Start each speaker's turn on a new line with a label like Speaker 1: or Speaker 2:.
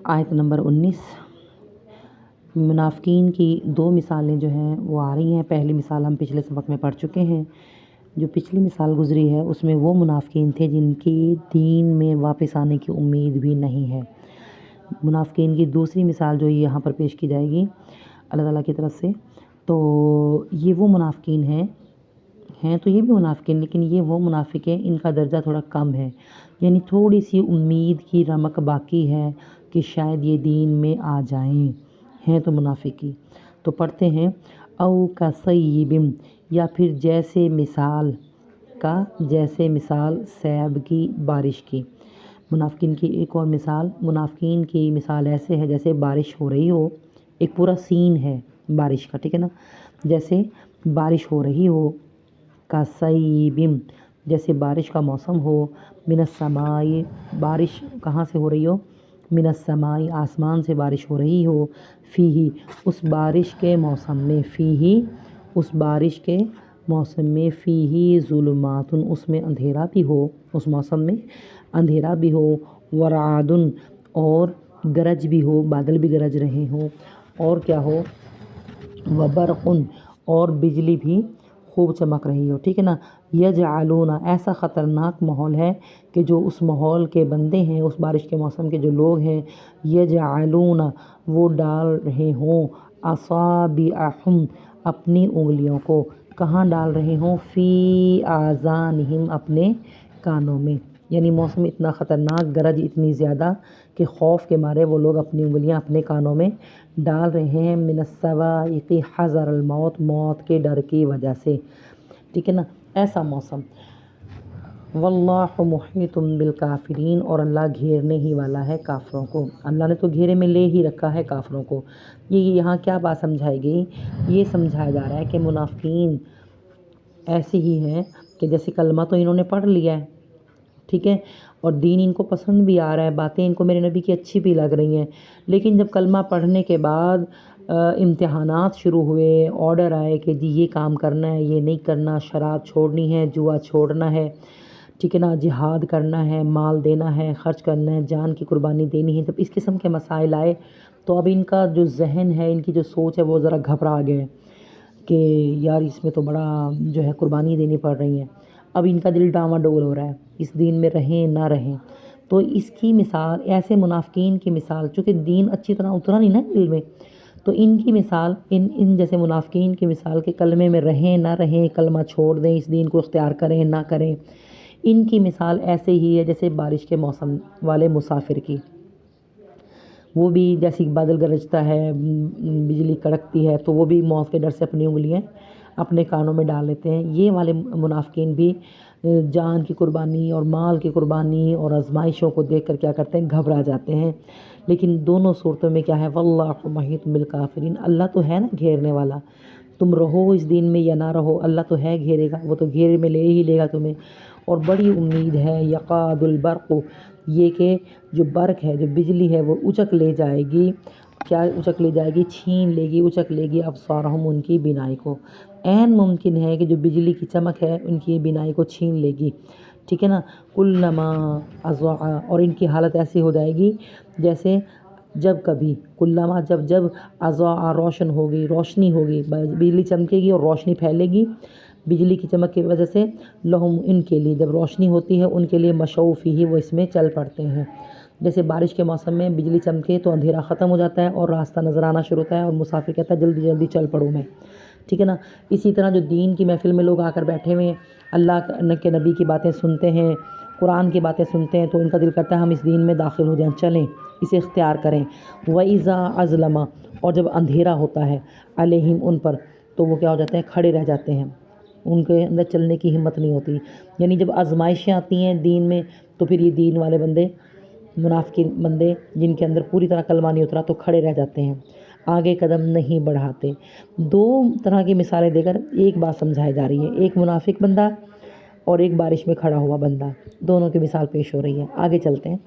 Speaker 1: آیت نمبر 19 منافقین کی دو مثالیں جو ہیں وہ آ رہی ہیں۔ پہلی مثال ہم پچھلے سبق میں پڑھ چکے ہیں۔ جو پچھلی مثال گزری ہے اس میں وہ منافقین تھے جن کی دین میں واپس آنے کی امید بھی نہیں ہے۔ منافقین کی دوسری مثال جو یہاں پر پیش کی جائے گی اللہ تعالیٰ کی طرف سے، تو یہ وہ منافقین ہیں تو یہ بھی منافقین، لیکن یہ وہ منافق ہیں ان کا درجہ تھوڑا کم ہے، یعنی تھوڑی سی امید کی رمق باقی ہے کہ شاید یہ دین میں آ جائیں، ہیں تو منافقی۔ تو پڑھتے ہیں او کصیب، یا پھر جیسے مثال سیب کی، بارش کی۔ منافقین کی ایک اور مثال، منافقین کی مثال ایسے ہے جیسے بارش ہو رہی ہو، ایک پورا سین ہے بارش کا، ٹھیک ہے نا، جیسے بارش ہو رہی ہو، کصیب جیسے بارش کا موسم ہو، من السماء بارش کہاں سے ہو رہی ہو، من السماء آسمان سے بارش ہو رہی ہو، فیہ اس بارش کے موسم میں، فیہ اس بارش کے موسم میں، فیہ ظلمات اس میں اندھیرا بھی ہو، اس موسم میں اندھیرا بھی ہو، ورعد اور گرج بھی ہو، بادل بھی گرج رہے ہوں، اور کیا ہو، وبرق اور بجلی بھی خوب چمک رہی ہو، ٹھیک ہے نا۔ یجعلون ایسا خطرناک ماحول ہے کہ جو اس ماحول کے بندے ہیں، اس بارش کے موسم کے جو لوگ ہیں، یجعلون وہ ڈال رہے ہوں، اصابعہم اپنی انگلیوں کو، کہاں ڈال رہے ہوں، فی آذانہم اپنے کانوں میں، یعنی موسم اتنا خطرناک، گرج اتنی زیادہ کہ خوف کے مارے وہ لوگ اپنی انگلیاں اپنے کانوں میں ڈال رہے ہیں، من الصواعق حذر الموت موت کے ڈر کی وجہ سے، ٹھیک ہے نا، ایسا موسم۔ واللہ محیط بالکافرین اور اللہ گھیرنے ہی والا ہے کافروں کو، اللہ نے تو گھیرے میں لے ہی رکھا ہے کافروں کو۔ یہ یہاں کیا بات سمجھائی گئی، یہ سمجھایا جا رہا ہے کہ منافقین ایسے ہی ہیں کہ جیسے کلمہ تو انہوں نے پڑھ لیا ہے، ٹھیک ہے، اور دین ان کو پسند بھی آ رہا ہے، باتیں ان کو میرے نبی کی اچھی بھی لگ رہی ہیں، لیکن جب کلمہ پڑھنے کے بعد امتحانات شروع ہوئے، آرڈر آئے کہ جی یہ کام کرنا ہے، یہ نہیں کرنا، شراب چھوڑنی ہے، جوا چھوڑنا ہے، ٹھیک ہے نا، جہاد کرنا ہے، مال دینا ہے، خرچ کرنا ہے، جان کی قربانی دینی ہے، جب اس قسم کے مسائل آئے تو اب ان کا جو ذہن ہے، ان کی جو سوچ ہے وہ ذرا گھبرا گئے کہ یار اس میں تو بڑا جو ہے قربانی دینی پڑ رہی ہیں، اب ان کا دل ڈاواڈول ہو رہا ہے، اس دین میں رہیں نہ رہیں۔ تو اس کی مثال، ایسے منافقین کی مثال، چونکہ دین اچھی طرح اترا نہیں نا دل میں، تو ان کی مثال، ان جیسے منافقین کی مثال کہ کلمے میں رہیں نہ رہیں، کلمہ چھوڑ دیں، اس دین کو اختیار کریں نہ کریں، ان کی مثال ایسے ہی ہے جیسے بارش کے موسم والے مسافر کی، وہ بھی جیسی بادل گرجتا ہے، بجلی کڑکتی ہے، تو وہ بھی موت کے ڈر سے اپنی انگلیاں اپنے کانوں میں ڈال لیتے ہیں۔ یہ والے منافقین بھی جان کی قربانی اور مال کی قربانی اور آزمائشوں کو دیکھ کر کیا کرتے ہیں، گھبرا جاتے ہیں، لیکن دونوں صورتوں میں کیا ہے، واللہ محیط بالکافرین، اللہ تو ہے نا گھیرنے والا، تم رہو اس دین میں یا نہ رہو، اللہ تو ہے گھیرے گا، وہ تو گھیرے میں لے ہی لے گا تمہیں۔ اور بڑی امید ہے، یقاد البرق، یہ کہ جو برق ہے، جو بجلی ہے، وہ اچک لے جائے گی، کیا اچک لے جائے گی، چھین لے گی، اچک لے گی ابصارہم ان کی بینائی کو، عین ممکن ہے کہ جو بجلی کی چمک ہے ان کی بینائی کو چھین لے گی، ٹھیک ہے نا، کلما اضاء، اور ان کی حالت ایسی ہو جائے گی جیسے جب کبھی، کلما جب اضاء روشن ہوگی، روشنی ہوگی، بجلی چمکے گی اور روشنی پھیلے گی بجلی کی چمک کی وجہ سے، لہم ان کے لیے، جب روشنی ہوتی ہے ان کے لیے، مشوا فیہ وہ اس میں چل پڑتے ہیں، جیسے بارش کے موسم میں بجلی چمکے تو اندھیرا ختم ہو جاتا ہے اور راستہ نظر آنا شروع ہوتا ہے اور مسافر کہتا ہے جلدی جلدی چل پڑوں میں، ٹھیک ہے نا۔ اسی طرح جو دین کی محفل میں لوگ آ کر بیٹھے ہوئے ہیں، اللہ کے نبی کی باتیں سنتے ہیں، قرآن کی باتیں سنتے ہیں، تو ان کا دل کرتا ہے ہم اس دین میں داخل ہو جائیں، چلیں اسے اختیار کریں۔ وَإِذَا أَظْلَمَ، اور جب اندھیرا ہوتا ہے، علیہم ان پر، تو وہ کیا ہو جاتے ہیں، کھڑے رہ جاتے ہیں، ان کے اندر چلنے کی ہمت نہیں ہوتی، یعنی جب آزمائشیں آتی ہیں دین میں تو پھر یہ دین والے بندے، منافقین بندے جن کے اندر پوری طرح کلمہ نہیں اترا، تو کھڑے رہ جاتے ہیں، آگے قدم نہیں بڑھاتے۔ دو طرح کی مثالیں دے کر ایک بات سمجھائی جا رہی ہے، ایک منافق بندہ اور ایک بارش میں کھڑا ہوا بندہ، دونوں کی مثال پیش ہو رہی ہے۔ آگے چلتے ہیں۔